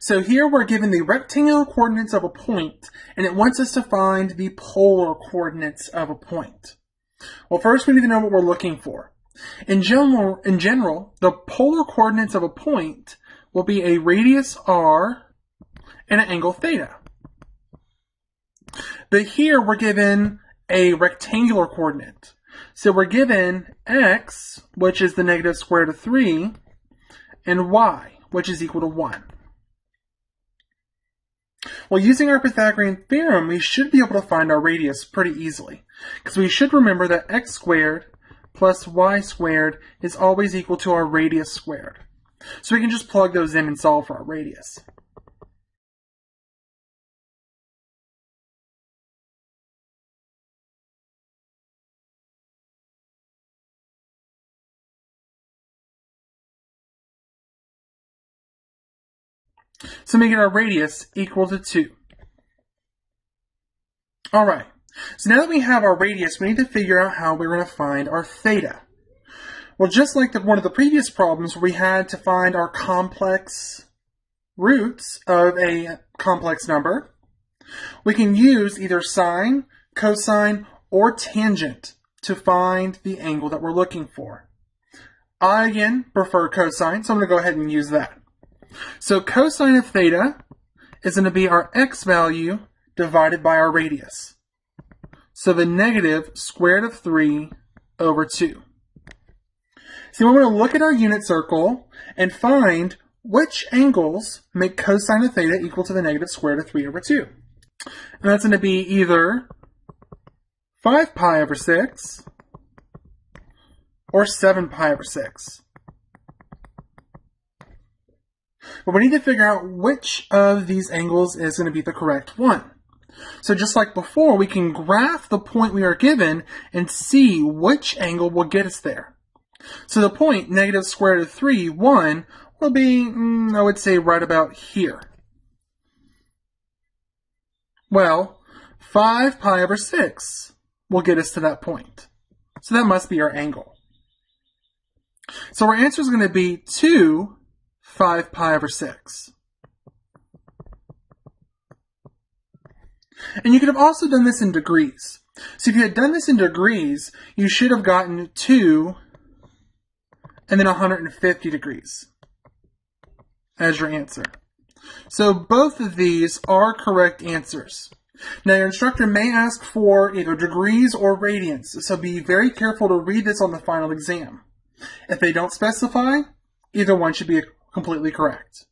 So here we're given the rectangular coordinates of a point, and it wants us to find the polar coordinates of a point. Well, first we need to know what we're looking for. In general, the polar coordinates of a point will be a radius r and an angle theta. But here we're given a rectangular coordinate. So we're given x, which is the negative square root of 3, and y, which is equal to 1. Well, using our Pythagorean theorem, we should be able to find our radius pretty easily, because we should remember that x squared plus y squared is always equal to our radius squared. So we can just plug those in and solve for our radius. So we get our radius equal to 2. Alright, so now that we have our radius, we need to figure out how we're going to find our theta. Well, just like one of the previous problems where we had to find our complex roots of a complex number, we can use either sine, cosine, or tangent to find the angle that we're looking for. I, again, prefer cosine, so I'm going to go ahead and use that. So cosine of theta is going to be our x value divided by our radius. So the negative square root of 3 over 2. So we're going to look at our unit circle and find which angles make cosine of theta equal to the negative square root of 3 over 2. And that's going to be either 5 pi over 6 or 7 pi over 6. But we need to figure out which of these angles is going to be the correct one. So just like before, we can graph the point we are given and see which angle will get us there. So the point, negative square root of 3, 1, will be, I would say, right about here. Well, 5 pi over 6 will get us to that point. So that must be our angle. So our answer is going to be 2 5 pi over 6. And you could have also done this in degrees. So if you had done this in degrees, you should have gotten 2 and then 150 degrees as your answer. So both of these are correct answers. Now your instructor may ask for either degrees or radians, so be very careful to read this on the final exam. If they don't specify, either one should be completely correct.